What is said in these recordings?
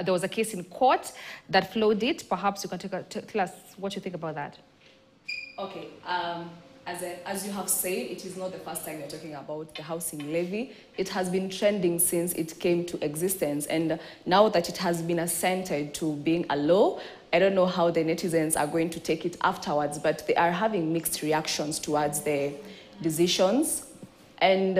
there was a case in court that flowed it. Perhaps you can tell us what you think about that. Okay. As you have said, it is not the first time we're talking about the housing levy. It has been trending since it came to existence. And now that it has been assented to being a law, I don't know how the netizens are going to take it afterwards, but they are having mixed reactions towards the decisions. And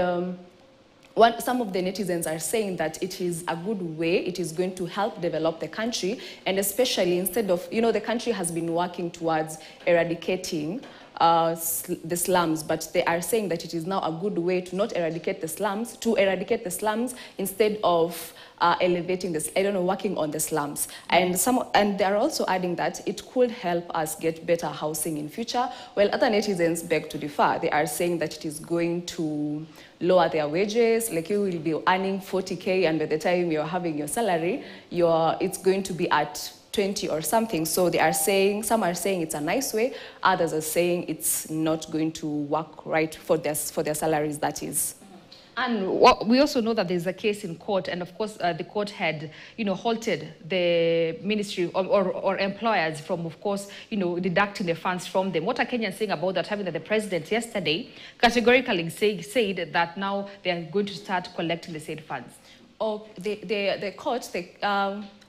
some of the netizens are saying that it is a good way, it is going to help develop the country, and especially instead of, the country has been working towards eradicating the slums, but they are saying that it is now a good way to not eradicate the slums, to eradicate the slums instead of elevating this, working on the slums. And they are also adding that it could help us get better housing in future. Well, other netizens beg to differ. They are saying that it is going to lower their wages, like you will be earning 40K, and by the time you're having your salary, it's going to be at 20 or something. So they are saying, some are saying it's a nice way, others are saying it's not going to work right for their salaries, that is. And we also know that there's a case in court, and of course the court had, halted the ministry or employers from, of course, deducting the funds from them. What are Kenyans saying about that, having that the president yesterday categorically said that now they are going to start collecting the said funds? Oh, the court,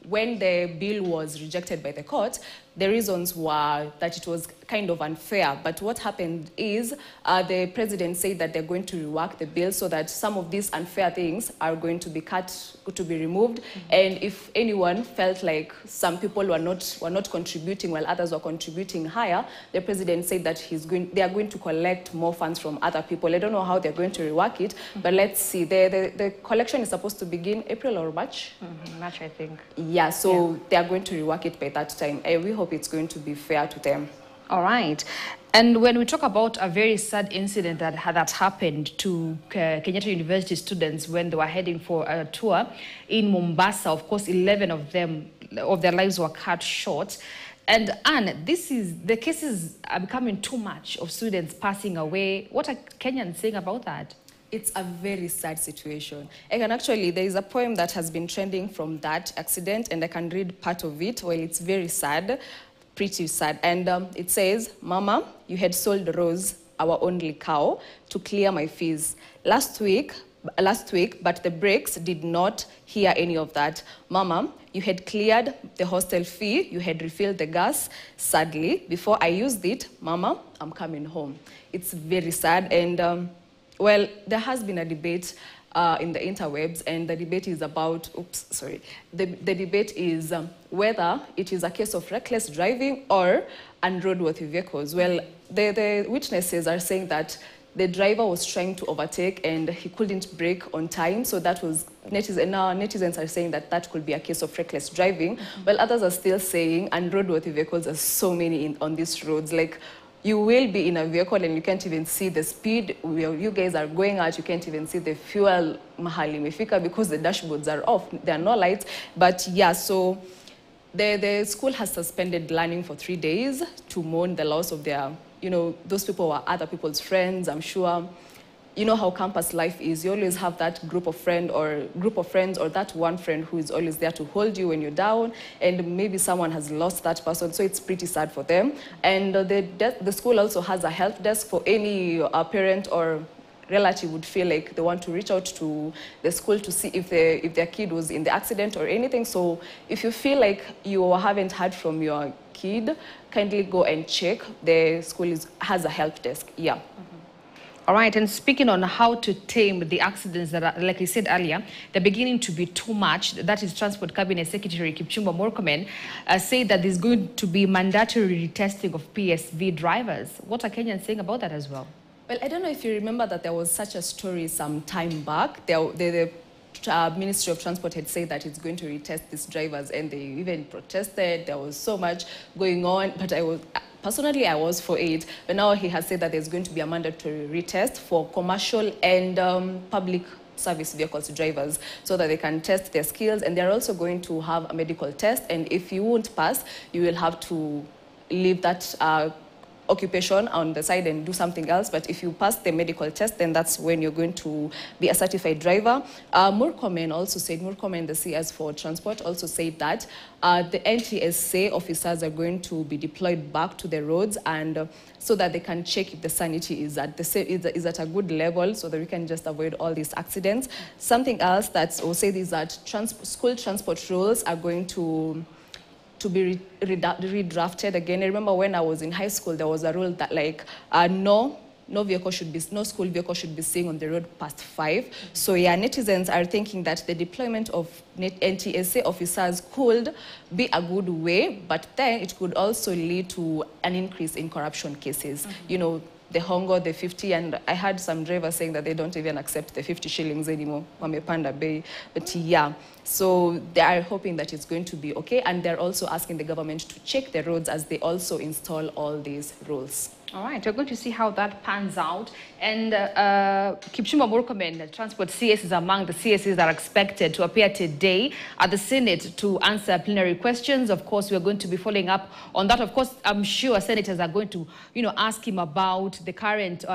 when the bill was rejected by the court, the reasons were that it was kind of unfair. But what happened is the president said that they're going to rework the bill so that some of these unfair things are going to be to be removed. And if anyone felt like some people were not contributing while others were contributing higher, the president said that they are going to collect more funds from other people. I don't know how they're going to rework it, but let's see. The collection is supposed to begin April or March? March, I think. Yeah, so they are going to rework it by that time. We hope it's going to be fair to them. All right. And when we talk about a very sad incident that happened to Kenyatta University students when they were heading for a tour in Mombasa, of course, 11 of their lives were cut short. And Anne, the cases are becoming too much of students passing away. What are Kenyans saying about that? It's a very sad situation. There is a poem that has been trending from that accident, and I can read part of it. Well, it's very sad, pretty sad. And it says, "Mama, you had sold Rose, our only cow, to clear my fees. Last week, but the brakes did not hear any of that. Mama, you had cleared the hostel fee, you had refilled the gas. Sadly, before I used it, Mama, I'm coming home." It's very sad. And well, there has been a debate in the interwebs, and the debate is about, the debate is whether it is a case of reckless driving or unroadworthy vehicles. Well, the witnesses are saying that the driver was trying to overtake and he couldn't brake on time, so that was, netizens are saying that could be a case of reckless driving, while others are still saying unroadworthy vehicles are so many on these roads. Like, you will be in a vehicle and you can't even see the speed where you guys are going at. You can't even see the fuel mahali imefika because the dashboards are off. There are no lights. But yeah, so the school has suspended learning for 3 days to mourn the loss of their, those people were other people's friends, I'm sure. You know how campus life is. You always have that group of friends or that one friend who is always there to hold you when you're down, and maybe someone has lost that person, so it's pretty sad for them. And the school also has a help desk for any parent or relative would feel like they want to reach out to the school to see if their kid was in the accident or anything. So if you feel like you haven't heard from your kid, kindly go and check. The school has a help desk. Yeah. All right, and speaking on how to tame the accidents that are, like I said earlier, they're beginning to be too much. That is Transport Cabinet Secretary Kipchumba Murkomen said that there's going to be mandatory retesting of PSV drivers. What are Kenyans saying about that as well? Well, I don't know if you remember that there was such a story some time back. The Ministry of Transport had said that it's going to retest these drivers, and they even protested. There was so much going on, but personally, I was for it, but now he has said that there's going to be a mandatory retest for commercial and public service vehicles drivers so that they can test their skills, and they're also going to have a medical test, and if you won't pass, you will have to leave that occupation on the side and do something else. But if you pass the medical test, then that's when you're going to be a certified driver. Murkomen also said, Murkomen, the CS for transport, also said that the NTSA officers are going to be deployed back to the roads, and so that they can check if the sanity is at is at a good level, so that we can just avoid all these accidents. Something else that will say is that school transport rules are going to be redrafted again. I remember when I was in high school, there was a rule that like no school vehicle should be seen on the road past 5. So yeah, netizens are thinking that the deployment of NTSA officers could be a good way, but then it could also lead to an increase in corruption cases. You know, the hongo, the 50, and I had some drivers saying that they don't even accept the 50 shillings anymore. Wamepanda bei. But yeah, so they are hoping that it's going to be okay, and they're also asking the government to check the roads as they also install all these rules. All right, we're going to see how that pans out. And Kipchumba Murkomen, Transport CS, is among the CSs that are expected to appear today at the Senate to answer plenary questions. Of course, we're going to be following up on that. Of course, I'm sure senators are going to, ask him about the current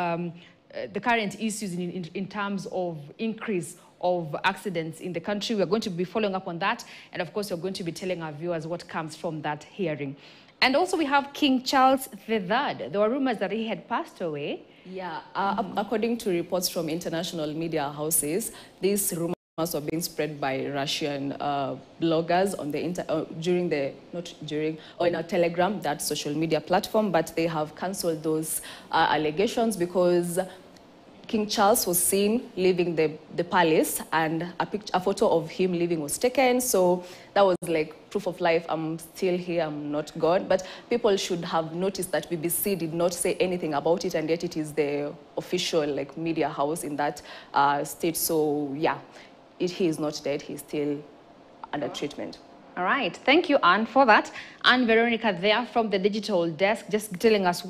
issues in terms of increase of accidents in the country. We're going to be following up on that. And of course, we're going to be telling our viewers what comes from that hearing. And also we have King Charles III. There were rumors that he had passed away. Yeah, according to reports from international media houses, these rumors were being spread by Russian bloggers on the in a Telegram, that social media platform, but they have cancelled those allegations because King Charles was seen leaving the palace, and a photo of him leaving was taken. So that was like proof of life. I'm still here, I'm not gone. But people should have noticed that BBC did not say anything about it, and yet it is the official media house in that state. So yeah, he is not dead. He's still under treatment. All right. Thank you, Anne, for that. Anne Veronica there from the digital desk, just telling us